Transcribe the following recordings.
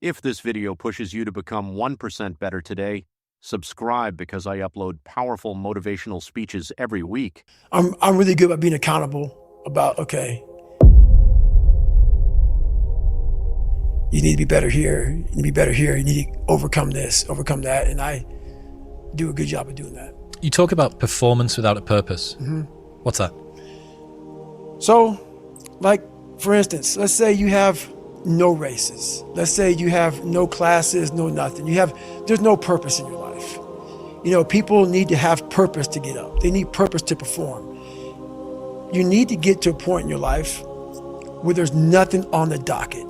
If this video pushes you to become 1% better today, subscribe because I upload powerful motivational speeches every week. I'm really good about being accountable about, okay, you need to be better here, you need to be better here, you need to overcome this, overcome that, and I do a good job of doing that. You talk about performance without a purpose. Mm-hmm. What's that? So, like, for instance, let's say you have no races. Let's say you have no classes, no nothing. There's no purpose in your life. You know, people need to have purpose to get up. They need purpose to perform. You need to get to a point in your life where there's nothing on the docket.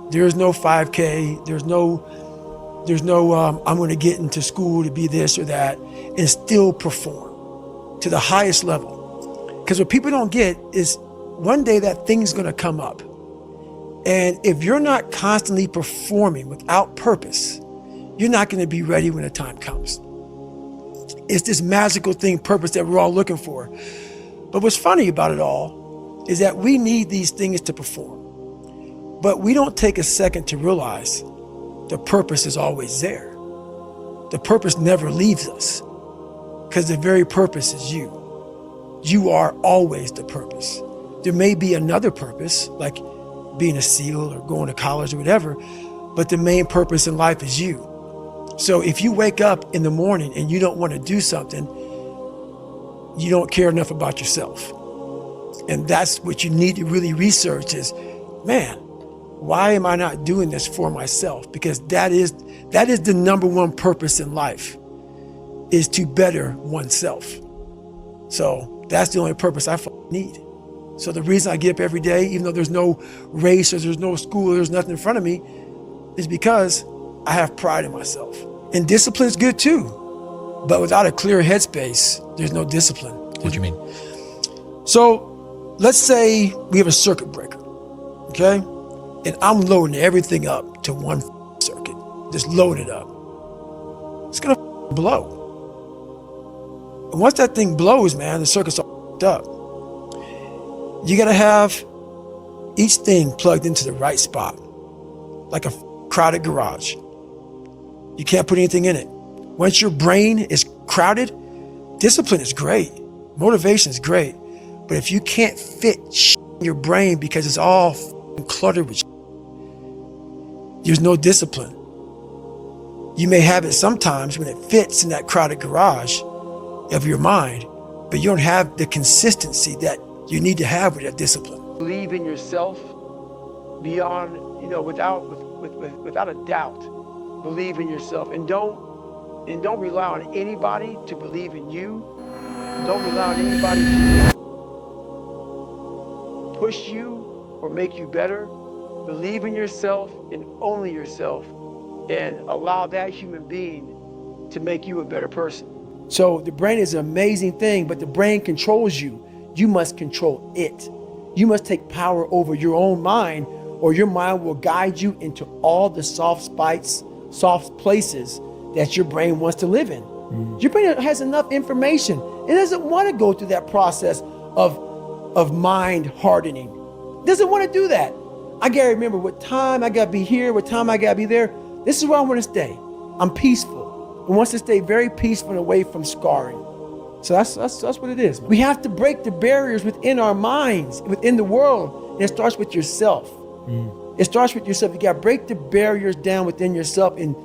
There's no 5K. There's no I'm going to get into school to be this or that and still perform to the highest level. Because what people don't get is one day that thing's going to come up. And if you're not constantly performing without purpose, you're not going to be ready when the time comes. It's this magical thing, purpose, that we're all looking for. But what's funny about it all is that we need these things to perform. But we don't take a second to realize the purpose is always there. The purpose never leaves us because the very purpose is you. You are always the purpose. There may be another purpose, like being a SEAL or going to college or whatever, but the main purpose in life is you. So if you wake up in the morning and you don't want to do something, you don't care enough about yourself. And that's what you need to really research is, man, why am I not doing this for myself? Because that is the number one purpose in life, is to better oneself. So that's the only purpose I need. So the reason I get up every day, even though there's no race or there's no school or there's nothing in front of me, is because I have pride in myself. And discipline is good too. But without a clear headspace, there's no discipline. What do you mean? So let's say we have a circuit breaker, okay? And I'm loading everything up to one circuit, just load it up. It's gonna blow. And once that thing blows, man, the circuit's all up. You gotta have each thing plugged into the right spot, like a crowded garage. You can't put anything in it. Once your brain is crowded, discipline is great, motivation is great, but if you can't fit in your brain because it's all cluttered with there's no discipline. You may have it sometimes when it fits in that crowded garage of your mind, but you don't have the consistency that you need to have with that discipline. Believe in yourself beyond, without a doubt. Believe in yourself and don't rely on anybody to believe in you. Don't rely on anybody to push you or make you better. Believe in yourself and only yourself, and allow that human being to make you a better person. So the brain is an amazing thing, but the brain controls you. You must control it. You must take power over your own mind, or your mind will guide you into all the soft places that your brain wants to live in. Your brain has enough information. It doesn't want to go through that process of mind hardening. It doesn't want to do that. I gotta remember what time I gotta be here, what time I gotta be there. This is where I want to stay. I'm peaceful. I want to stay very peaceful and away from scarring. So that's what it is. We have to break the barriers within our minds, within the world. And it starts with yourself. It starts with yourself. You gotta break the barriers down within yourself and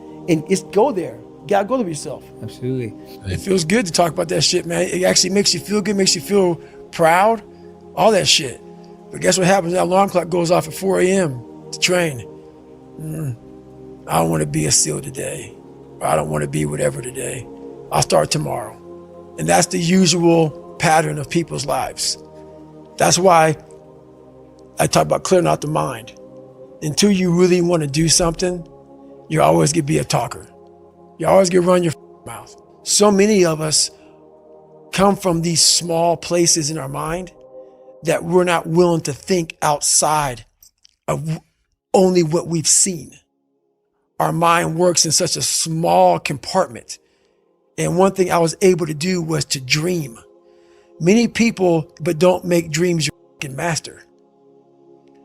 just go there. You gotta go to yourself. Absolutely. It feels good to talk about that shit, man. It actually makes you feel good, makes you feel proud, all that shit. But guess what happens? That alarm clock goes off at 4 a.m. to train. I don't want to be a SEAL today. Or I don't want to be whatever today. I'll start tomorrow. And that's the usual pattern of people's lives. That's why I talk about clearing out the mind. Until you really want to do something, you're always going to be a talker. You're always going to run your mouth. So many of us come from these small places in our mind that we're not willing to think outside of only what we've seen. Our mind works in such a small compartment. And one thing I was able to do was to dream. Many people, but don't make dreams your master.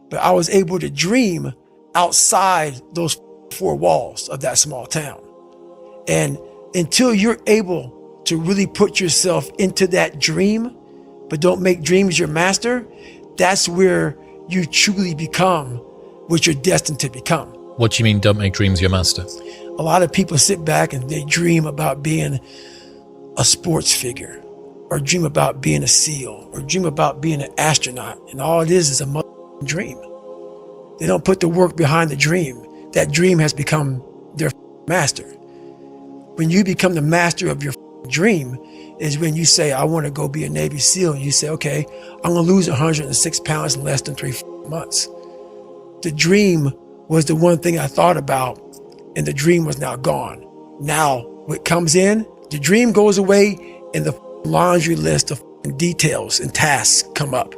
But I was able to dream outside those four walls of that small town. And until you're able to really put yourself into that dream, but don't make dreams your master, that's where you truly become what you're destined to become. What do you mean, don't make dreams your master? A lot of people sit back and they dream about being a sports figure, or dream about being a SEAL, or dream about being an astronaut. And all it is a dream. They don't put the work behind the dream. That dream has become their master. When you become the master of your dream is when you say, I want to go be a Navy SEAL. And you say, okay, I'm going to lose 106 pounds in less than 3 months. The dream was the one thing I thought about, and the dream was now gone. Now what comes in, the dream goes away, and the laundry list of details and tasks come up.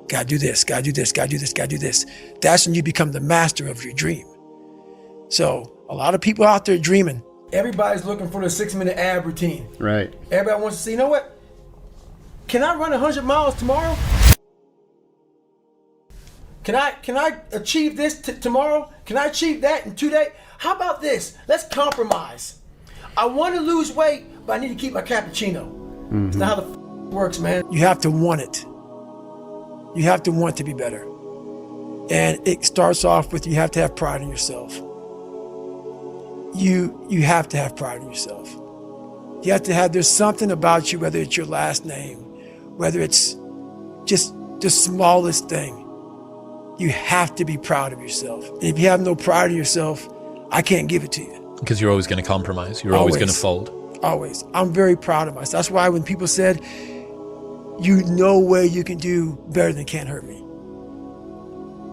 Gotta do this, gotta do this, gotta do this, gotta do this. That's when you become the master of your dream. So a lot of people out there dreaming. Everybody's looking for the 6-minute ab routine. Right. Everybody wants to say, you know what? Can I run 100 miles tomorrow? Can I achieve this tomorrow? Can I achieve that in 2 days? How about this? Let's compromise. I want to lose weight, but I need to keep my cappuccino. Mm-hmm. It's not how the works, man. You have to want it. You have to want to be better. And it starts off with, you have to have pride in yourself. You have to have pride in yourself. You have to have, there's something about you, whether it's your last name, whether it's just the smallest thing. You have to be proud of yourself. And if you have no pride in yourself, I can't give it to you. Because you're always going to compromise. You're always going to fold. Always. I'm very proud of myself. That's why when people said, you know way you can do better than Can't Hurt Me.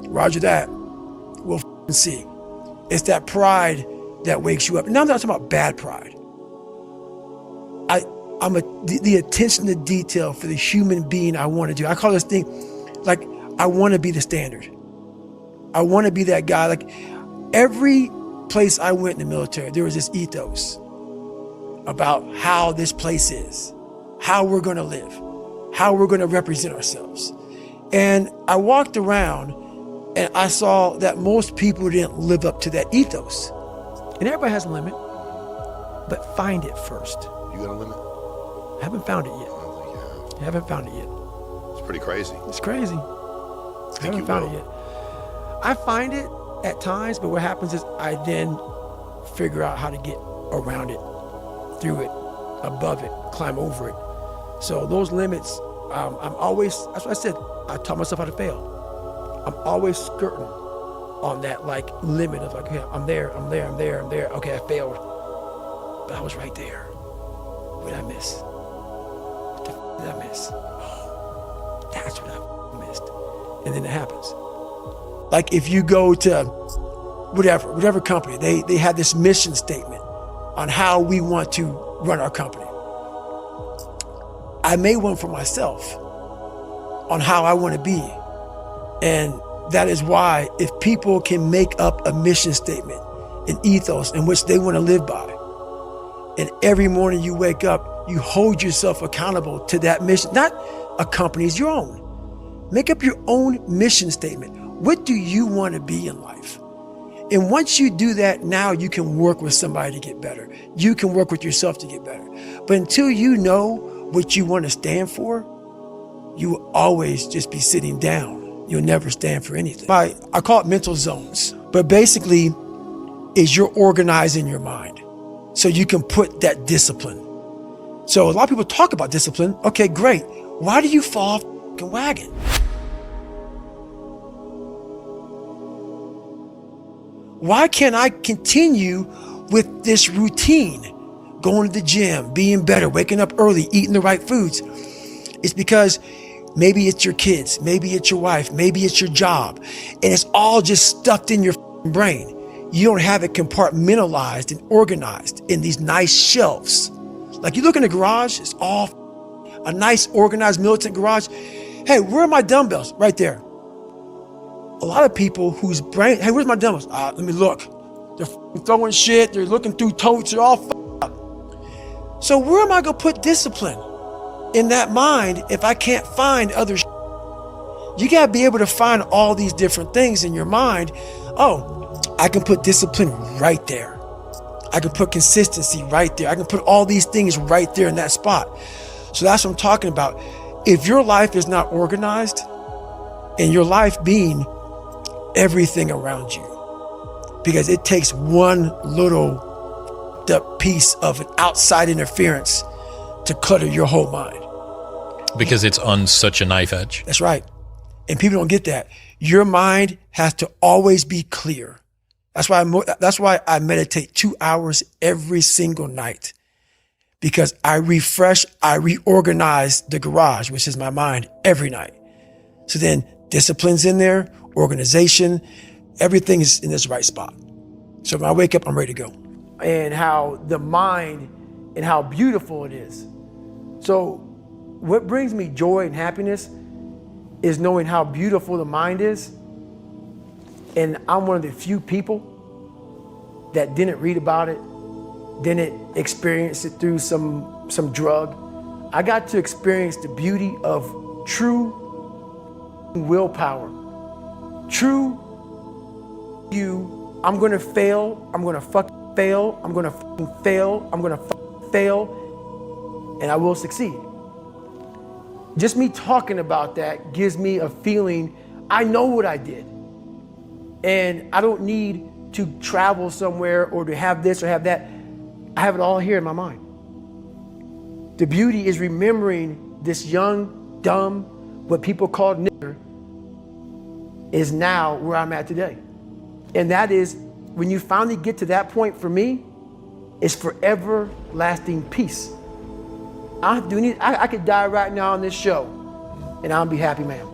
Roger that. We'll see. It's that pride that wakes you up. Now I'm not talking about bad pride. I'm the attention to detail for the human being I want to do. I call this thing, like, I want to be the standard. I want to be that guy. Like, every place I went in the military, there was this ethos about how this place is, how we're going to live, how we're going to represent ourselves. And I walked around and I saw that most people didn't live up to that ethos. And everybody has a limit, but find it first. You got a limit? I haven't found it yet. I don't think you have. I haven't found it yet. It's pretty crazy. It's crazy. I haven't found it yet. I find it at times, but what happens is I then figure out how to get around it, through it, above it, climb over it. So those limits, I'm always, that's what I said, I taught myself how to fail. I'm always skirting on that like limit of like, okay, I'm there. Okay, I failed, but I was right there. What did I miss? What the f did I miss? Oh, that's what I missed. And then it happens. Like if you go to whatever company, they have this mission statement on how we want to run our company. I made one for myself on how I want to be. And that is why if people can make up a mission statement, an ethos in which they want to live by, and every morning you wake up, you hold yourself accountable to that mission, not a company's, your own. Make up your own mission statement. What do you want to be in life? And once you do that, now you can work with somebody to get better. You can work with yourself to get better. But until you know what you want to stand for, you will always just be sitting down. You'll never stand for anything. I call it mental zones, but basically is you're organizing your mind so you can put that discipline. So a lot of people talk about discipline. Okay, great. Why do you fall off the wagon? Why can't I continue with this routine? Going to the gym, being better, waking up early, eating the right foods. It's because maybe it's your kids, maybe it's your wife, maybe it's your job, and it's all just stuffed in your brain. You don't have it compartmentalized and organized in these nice shelves. Like you look in the garage, it's all a nice organized militant garage. Hey, where are my dumbbells? Right there. A lot of people whose brain, hey, where's my dumbbells? Let me look. They're throwing shit. They're looking through totes. They're all up. So where am I going to put discipline in that mind if I can't find other shit? You got to be able to find all these different things in your mind. Oh, I can put discipline right there. I can put consistency right there. I can put all these things right there in that spot. So that's what I'm talking about. If your life is not organized, and your life being everything around you, because it takes one little piece of an outside interference to clutter your whole mind. Because it's on such a knife edge. That's right. And people don't get that. Your mind has to always be clear. That's why I meditate 2 hours every single night, because I refresh, I reorganize the garage, which is my mind, every night. So then discipline's in there, organization, everything is in this right spot. So when I wake up, I'm ready to go. And how the mind and how beautiful it is. So what brings me joy and happiness is knowing how beautiful the mind is. And I'm one of the few people that didn't read about it, didn't experience it through some drug. I got to experience the beauty of true willpower. True you, I'm gonna fail, I'm gonna fucking fail, I'm gonna fucking fail, I'm gonna fucking fail, and I will succeed. Just me talking about that gives me a feeling, I know what I did. And I don't need to travel somewhere or to have this or have that. I have it all here in my mind. The beauty is remembering this young, dumb, what people call nigger, is now where I'm at today. And that is, when you finally get to that point, for me, it's forever lasting peace. I could die right now on this show and I'll be happy, man.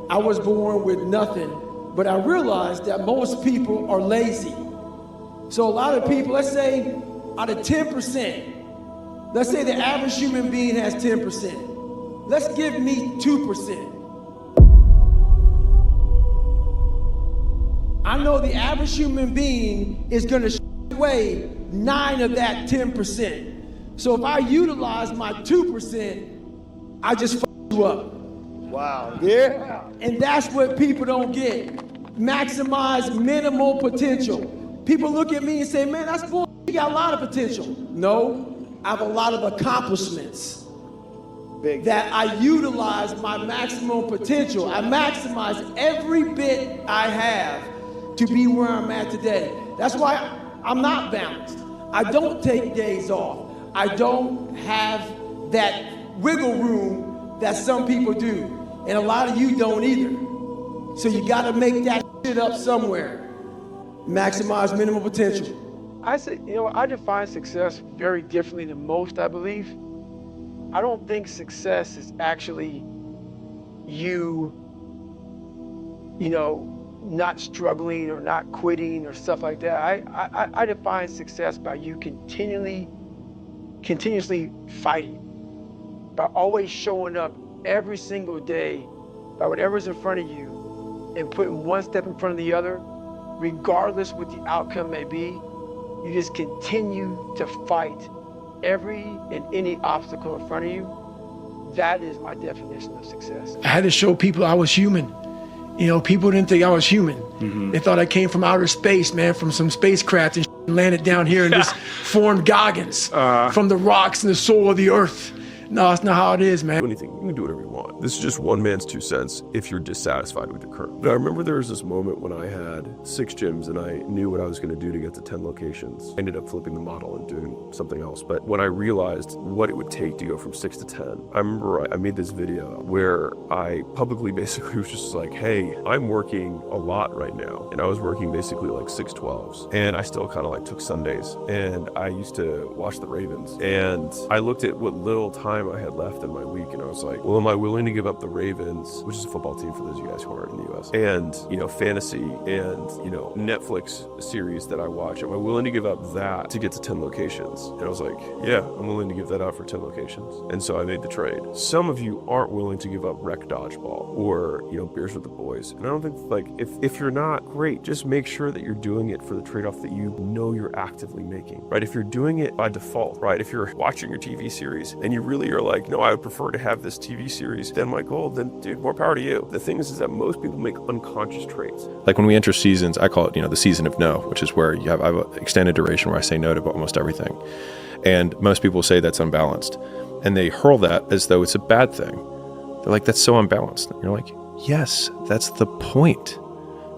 I was born with nothing, but I realized that most people are lazy. So a lot of people, let's say out of 10%, let's say the average human being has 10%. Let's give me 2%. I know the average human being is gonna away 9 of that 10%. So if I utilize my 2%, I just f you up. Wow. Yeah. And that's what people don't get. Maximize minimal potential. People look at me and say, man, that's bull. You got a lot of potential. No, I have a lot of accomplishments that I utilize my maximum potential. I maximize every bit I have to be where I'm at today. That's why I'm not balanced. I don't take days off. I don't have that wiggle room that some people do. And a lot of you don't either. So you gotta make that shit up somewhere. Maximize minimal potential. I say, I define success very differently than most, I believe. I don't think success is actually you not struggling or not quitting or stuff like that. I define success by you continuously fighting, by always showing up every single day by whatever's in front of you and putting one step in front of the other, regardless what the outcome may be. You just continue to fight every and any obstacle in front of you. That is my definition of success. I had to show people I was human. People didn't think I was human. Mm-hmm. They thought I came from outer space, man, from some spacecraft and landed down here and just formed Goggins from the rocks and the soul of the earth. No, that's not how it is, man. Anything, you can do whatever you want. This is just one man's 2 cents if you're dissatisfied with your current. But I remember there was this moment when I had 6 gyms and I knew what I was going to do to get to 10 locations. I ended up flipping the model and doing something else. But when I realized what it would take to go from 6 to 10, I remember I made this video where I publicly basically was just like, hey, I'm working a lot right now. And I was working basically like 6/12s. And I still kind of like took Sundays. And I used to watch the Ravens. And I looked at what little time I had left in my week, and I was like, well, am I willing to give up the Ravens, which is a football team for those of you guys who aren't in the US, and fantasy and Netflix series that I watch? Am I willing to give up that to get to 10 locations? And I was like, yeah, I'm willing to give that out for 10 locations. And so I made the trade. Some of you aren't willing to give up rec dodgeball or beers with the boys. And I don't think, if you're not, great, just make sure that you're doing it for the trade-off that you know you're actively making, right? If you're doing it by default, right? If you're watching your TV series and you really are like, no, I would prefer to have this TV series than my goal, then dude, more power to you. The thing is that most people make unconscious traits. Like when we enter seasons, I call it, the season of no, which is where I have an extended duration where I say no to almost everything. And most people say that's unbalanced. And they hurl that as though it's a bad thing. They're like, that's so unbalanced. And you're like, yes, that's the point.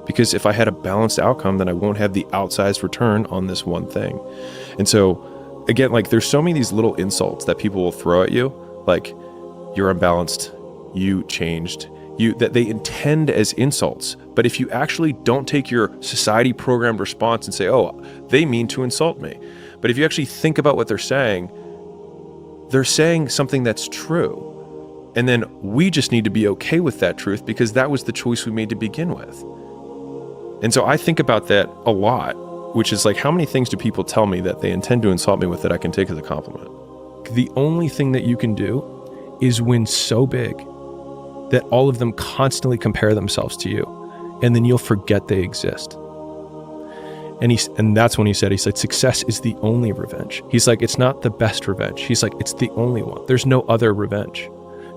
Because if I had a balanced outcome, then I won't have the outsized return on this one thing. And so, again, like there's so many of these little insults that people will throw at you, like you're unbalanced, you changed, that they intend as insults. But if you actually don't take your society programmed response and say, oh, they mean to insult me. But if you actually think about what they're saying something that's true. And then we just need to be okay with that truth because that was the choice we made to begin with. And so I think about that a lot, which is like, how many things do people tell me that they intend to insult me with that I can take as a compliment? The only thing that you can do is win so big that all of them constantly compare themselves to you, and then you'll forget they exist. And that's when he said, success is the only revenge. He's like, it's not the best revenge. He's like, it's the only one. There's no other revenge.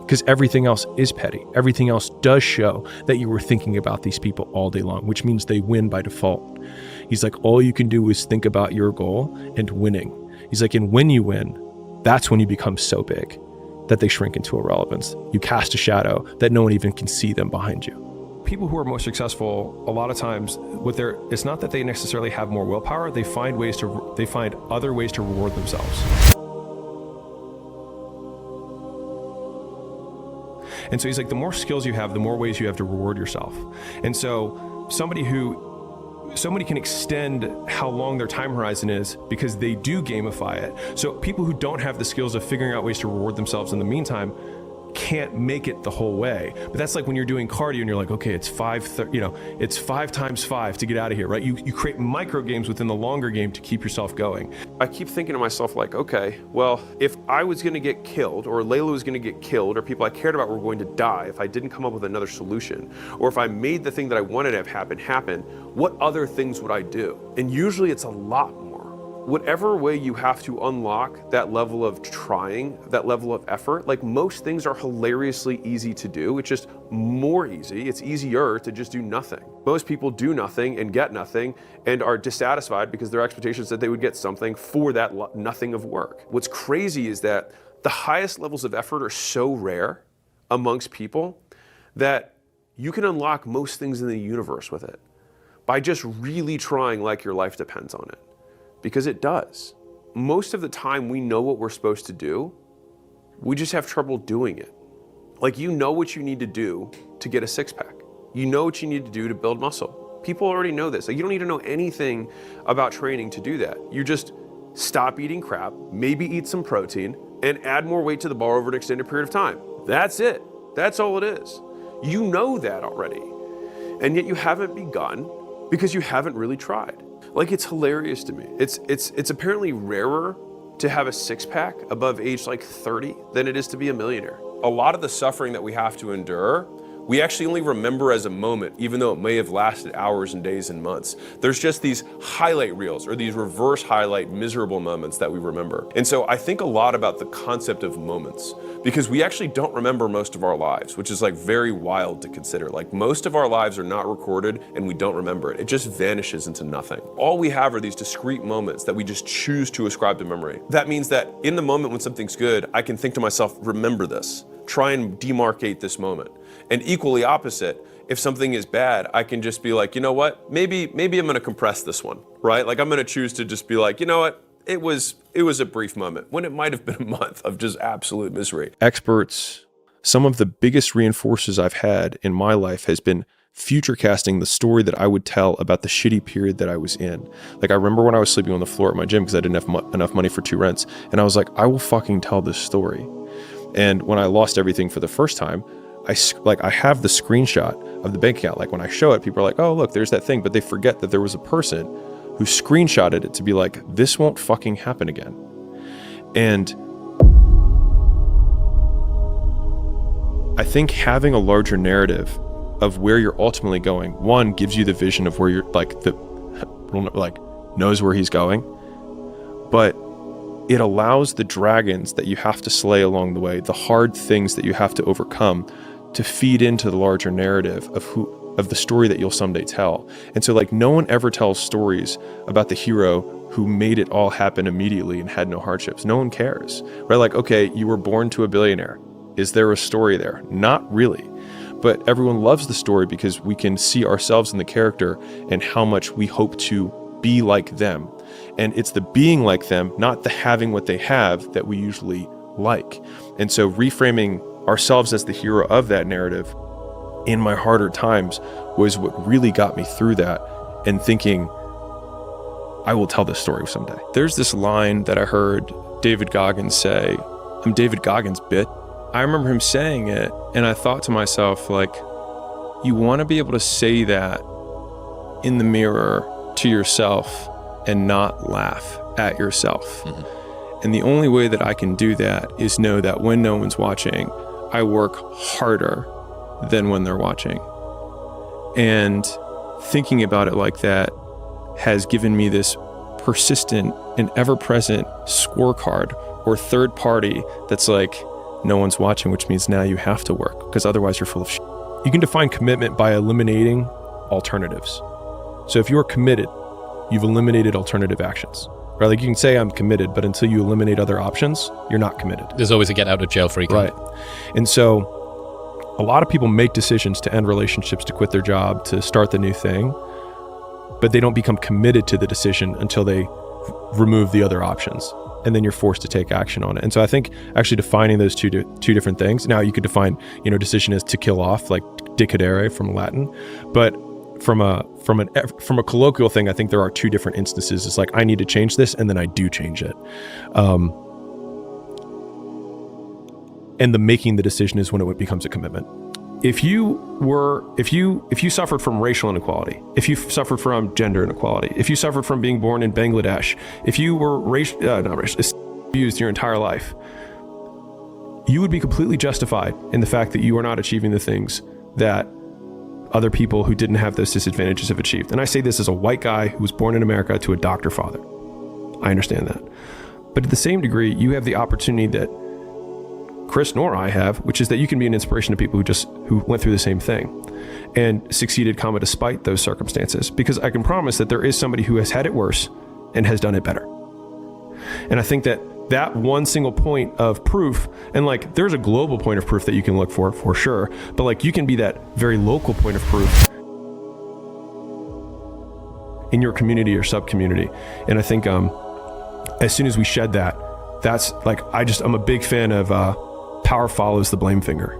Because everything else is petty. Everything else does show that you were thinking about these people all day long, which means they win by default. He's like, all you can do is think about your goal and winning. He's like, and when you win, that's when you become so big that they shrink into irrelevance. You cast a shadow that no one even can see them behind you. People who are most successful, a lot of times, it's not that they necessarily have more willpower. They find other ways to reward themselves. And so he's like, the more skills you have, the more ways you have to reward yourself. And so somebody can extend how long their time horizon is because they do gamify it. So people who don't have the skills of figuring out ways to reward themselves in the meantime can't make it the whole way. But that's like when you're doing cardio and you're like, okay, it's 5 times 5 to get out of here, right? You create micro games within the longer game to keep yourself going. I keep thinking to myself like, okay, well, if I was going to get killed, or Layla was going to get killed, or people I cared about were going to die if I didn't come up with another solution, or if I made the thing that I wanted to have happen, what other things would I do? And usually it's a lot more. Whatever way you have to unlock that level of trying, that level of effort, like most things are hilariously easy to do. It's just more easy. It's easier to just do nothing. Most people do nothing and get nothing and are dissatisfied because their expectations that they would get something for that nothing of work. What's crazy is that the highest levels of effort are so rare amongst people that you can unlock most things in the universe with it by just really trying like your life depends on it. Because it does. Most of the time we know what we're supposed to do, we just have trouble doing it. Like you know what you need to do to get a six-pack. You know what you need to do to build muscle. People already know this. Like you don't need to know anything about training to do that. You just stop eating crap, maybe eat some protein, and add more weight to the bar over an extended period of time. That's it. That's all it is. You know that already. And yet you haven't begun because you haven't really tried. Like it's hilarious to me. It's apparently rarer to have a six-pack above age like 30 than it is to be a millionaire. A lot of the suffering that we have to endure, we actually only remember as a moment, even though it may have lasted hours and days and months. There's just these highlight reels or these reverse highlight miserable moments that we remember. And so I think a lot about the concept of moments because we actually don't remember most of our lives, which is like very wild to consider. Like most of our lives are not recorded and we don't remember it. It just vanishes into nothing. All we have are these discrete moments that we just choose to ascribe to memory. That means that in the moment when something's good, I can think to myself, remember this. Try and demarcate this moment. And equally opposite, if something is bad, I can just be like, you know what? Maybe I'm gonna compress this one, right? Like I'm gonna choose to just be like, you know what? It was a brief moment when it might have been a month of just absolute misery. Experts, some of the biggest reinforcers I've had in my life has been future casting the story that I would tell about the shitty period that I was in. Like I remember when I was sleeping on the floor at my gym because I didn't have enough money for 2 rents. And I was like, I will fucking tell this story. And when I lost everything for the first time, I have the screenshot of the bank account. Like when I show it, people are like, oh, look, there's that thing. But they forget that there was a person who screenshotted it to be like, this won't fucking happen again. And I think having a larger narrative of where you're ultimately going, one, gives you the vision of where you're knows where he's going. But it allows the dragons that you have to slay along the way, the hard things that you have to overcome, to feed into the larger narrative of the story that you'll someday tell. And so like no one ever tells stories about the hero who made it all happen immediately and had no hardships. No one cares, right? Like, okay, you were born to a billionaire. Is there a story there? Not really. But everyone loves the story because we can see ourselves in the character and how much we hope to be like them. And it's the being like them, not the having what they have, that we usually like. And so reframing ourselves as the hero of that narrative in my harder times was what really got me through that, and thinking, I will tell this story someday. There's this line that I heard David Goggins say, I'm David Goggins, bit. I remember him saying it, and I thought to myself, like, you want to be able to say that in the mirror to yourself and not laugh at yourself. Mm-hmm. And the only way that I can do that is know that when no one's watching, I work harder than when they're watching. And thinking about it like that has given me this persistent and ever-present scorecard or third party that's like, no one's watching, which means now you have to work, because otherwise you're full of shit. You can define commitment by eliminating alternatives. So if you're committed, you've eliminated alternative actions. Right? Like you can say I'm committed, but until you eliminate other options, you're not committed. There's always a get out of jail free card. Right. And so a lot of people make decisions to end relationships, to quit their job, to start the new thing, but they don't become committed to the decision until they remove the other options. And then you're forced to take action on it. And so I think actually defining those two different things. Now you could define, decision as to kill off, like decidere from Latin, but from a colloquial thing, I think there are two different instances. It's like, I need to change this, and then I do change it. And the making the decision is when it becomes a commitment. If you suffered from racial inequality, if you suffered from gender inequality, if you suffered from being born in Bangladesh, if you were abused your entire life, you would be completely justified in the fact that you are not achieving the things that other people who didn't have those disadvantages have achieved. And I say this as a white guy who was born in America to a doctor father. I understand that. But to the same degree, you have the opportunity that Chris nor I have, which is that you can be an inspiration to people who went through the same thing and succeeded, despite those circumstances. Because I can promise that there is somebody who has had it worse and has done it better. And I think that one single point of proof, and like there's a global point of proof that you can look for sure, but like you can be that very local point of proof in your community or sub-community. And I think as soon as we shed that, that's like, I'm a big fan of power follows the blame finger.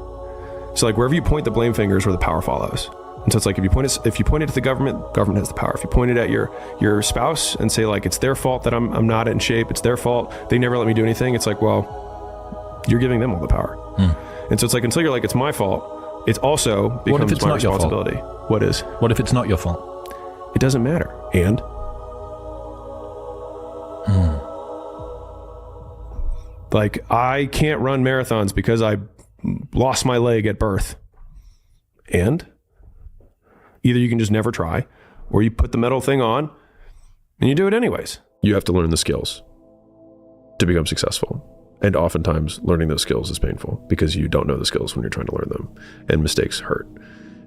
So like wherever you point the blame finger is where the power follows. And so it's like, if you point it at the government has the power. If you point it at your spouse and say like, it's their fault that I'm not in shape, it's their fault, they never let me do anything. It's like, well, you're giving them all the power. And so it's like, until you're like, it's my fault, it also becomes my responsibility. What is? What if it's not your fault? It doesn't matter. And? Like, I can't run marathons because I lost my leg at birth. And? Either you can just never try, or you put the metal thing on and you do it anyways. You have to learn the skills to become successful. And oftentimes learning those skills is painful because you don't know the skills when you're trying to learn them, and mistakes hurt.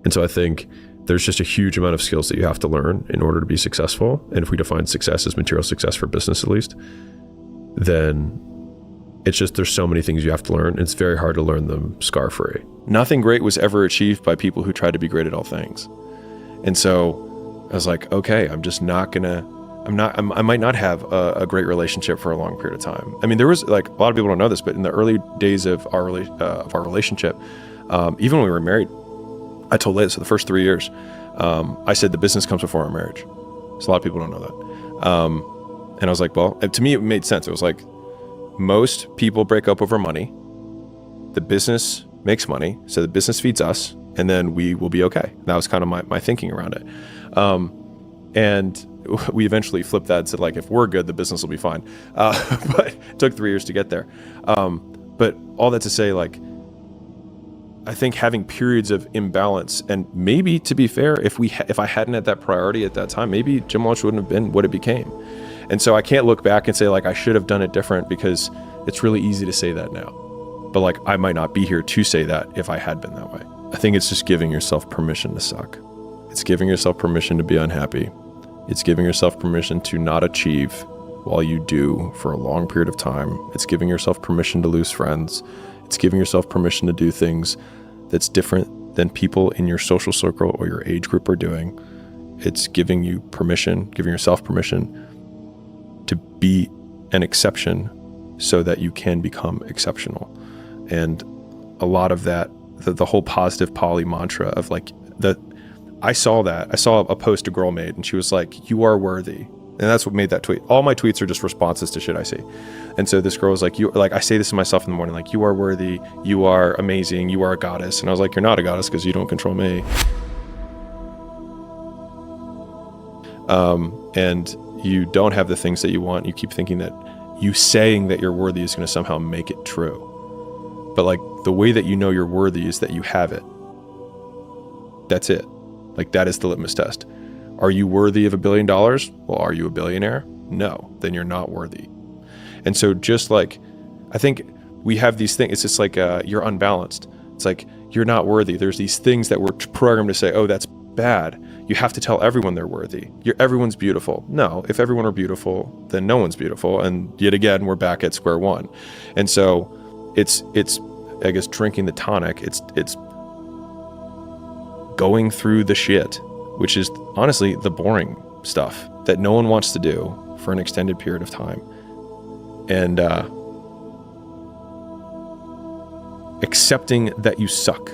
And so I think there's just a huge amount of skills that you have to learn in order to be successful. And if we define success as material success for business, at least, then it's just, there's so many things you have to learn. It's very hard to learn them scar-free. Nothing great was ever achieved by people who tried to be great at all things. And so I was like, okay, I might not have a great relationship for a long period of time. I mean, there was like, a lot of people don't know this, but in the early days of our relationship, even when we were married, I told Leia, so the first 3 years, I said the business comes before our marriage. So a lot of people don't know that. And I was like, well, to me, it made sense. It was like, most people break up over money. The business makes money, so the business feeds us, and then we will be okay. That was kind of my thinking around it. And we eventually flipped that and said, like, if we're good, the business will be fine. But it took 3 years to get there. But all that to say, like, I think having periods of imbalance, and maybe, to be fair, if I hadn't had that priority at that time, maybe Gym Launch wouldn't have been what it became. And so I can't look back and say like I should have done it different, because it's really easy to say that now. But like I might not be here to say that if I had been that way. I think it's just giving yourself permission to suck. It's giving yourself permission to be unhappy. It's giving yourself permission to not achieve while you do for a long period of time. It's giving yourself permission to lose friends. It's giving yourself permission to do things that's different than people in your social circle or your age group are doing. It's giving you permission, giving yourself permission to be an exception so that you can become exceptional. And a lot of that, the whole positive poly mantra of like, I saw a post a girl made, and she was like, "You are worthy." And that's what made that tweet. All my tweets are just responses to shit I see. And so this girl was like, I say this to myself in the morning, like, "You are worthy, you are amazing, you are a goddess." And I was like, "You're not a goddess because you don't control me." And you don't have the things that you want. You keep thinking that you saying that you're worthy is going to somehow make it true. But like the way that you know you're worthy is that you have it. That's it. Like that is the litmus test. Are you worthy of $1 billion? Well, are you a billionaire? No, then you're not worthy. And so just like, I think we have these things, it's just like you're unbalanced. It's like, you're not worthy. There's these things that we're programmed to say, oh, that's bad. You have to tell everyone they're worthy. Everyone's beautiful. No, if everyone are beautiful, then no one's beautiful. And yet again, we're back at square one. And so it's I guess drinking the tonic, it's going through the shit, which is honestly the boring stuff that no one wants to do for an extended period of time. And accepting that you suck.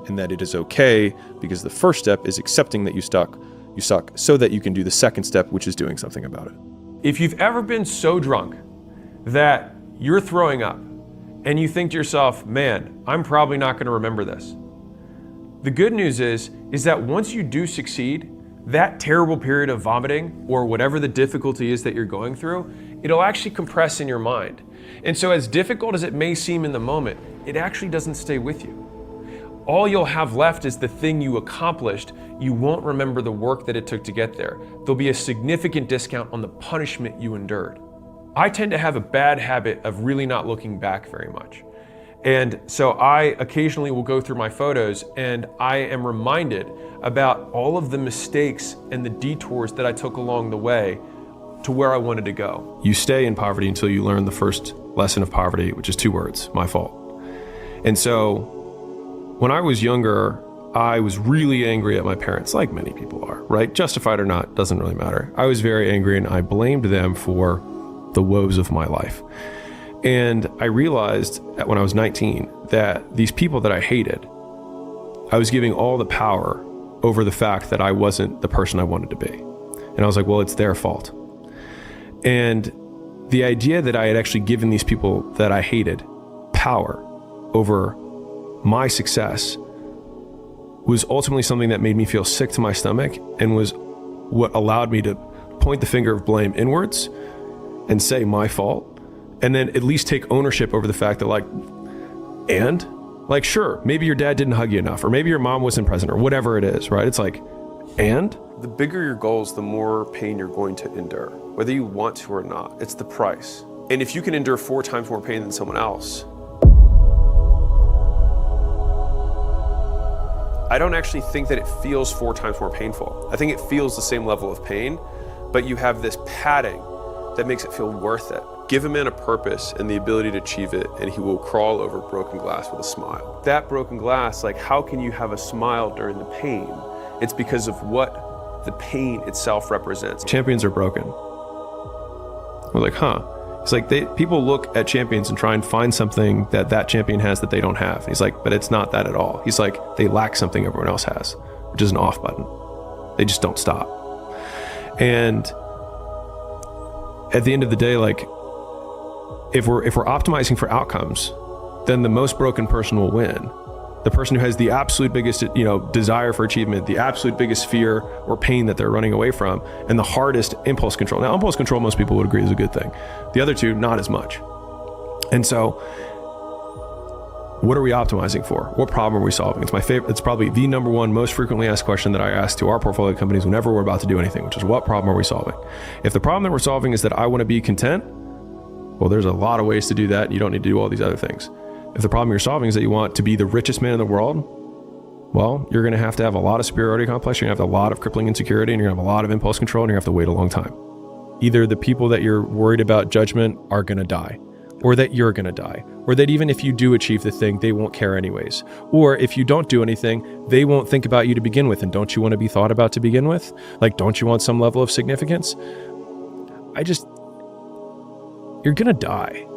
And that it is okay, because the first step is accepting that you suck, so that you can do the second step, which is doing something about it. If you've ever been so drunk that you're throwing up and you think to yourself, man, I'm probably not going to remember this. The good news is that once you do succeed, that terrible period of vomiting or whatever the difficulty is that you're going through, it'll actually compress in your mind. And so as difficult as it may seem in the moment, it actually doesn't stay with you. All you'll have left is the thing you accomplished. You won't remember the work that it took to get there. There'll be a significant discount on the punishment you endured. I tend to have a bad habit of really not looking back very much. And so I occasionally will go through my photos and I am reminded about all of the mistakes and the detours that I took along the way to where I wanted to go. You stay in poverty until you learn the first lesson of poverty, which is 2 words, my fault. And so when I was younger, I was really angry at my parents, like many people are, right? Justified or not, doesn't really matter. I was very angry and I blamed them for the woes of my life. And I realized that when I was 19 that these people that I hated, I was giving all the power over the fact that I wasn't the person I wanted to be. And I was like, well, it's their fault. And the idea that I had actually given these people that I hated power over my success was ultimately something that made me feel sick to my stomach and was what allowed me to point the finger of blame inwards and say my fault, and then at least take ownership over the fact that like, sure, maybe your dad didn't hug you enough, or maybe your mom wasn't present, or whatever it is, right? It's like, and? The bigger your goals, the more pain you're going to endure, whether you want to or not. It's the price. And if you can endure 4 times more pain than someone else, I don't actually think that it feels 4 times more painful. I think it feels the same level of pain, but you have this padding that makes it feel worth it. Give a man a purpose and the ability to achieve it, and he will crawl over broken glass with a smile. That broken glass, like, how can you have a smile during the pain? It's because of what the pain itself represents. Champions are broken. We're like, huh? It's like people look at champions and try and find something that champion has that they don't have. He's like, but it's not that at all. He's like, they lack something everyone else has, which is an off button. They just don't stop. And at the end of the day, like, if we're optimizing for outcomes, then the most broken person will win. The person who has the absolute biggest, desire for achievement, the absolute biggest fear or pain that they're running away from, and the hardest impulse control. Now, impulse control, most people would agree, is a good thing. The other two, not as much. And so What are we optimizing for? What problem are we solving? It's my favorite. It's probably the number one most frequently asked question that I ask to our portfolio companies whenever we're about to do anything, which is what problem are we solving? If the problem that we're solving is that I want to be content, well, there's a lot of ways to do that. You don't need to do all these other things. If the problem you're solving is that you want to be the richest man in the world, well, you're going to have a lot of superiority complex. You're going to have a lot of crippling insecurity, and you're going to have a lot of impulse control, and you're going to have to wait a long time. Either the people that you're worried about judgment are going to die, or that you're going to die, or that even if you do achieve the thing, they won't care anyways. Or if you don't do anything, they won't think about you to begin with. And don't you want to be thought about to begin with? Like, don't you want some level of significance? You're going to die.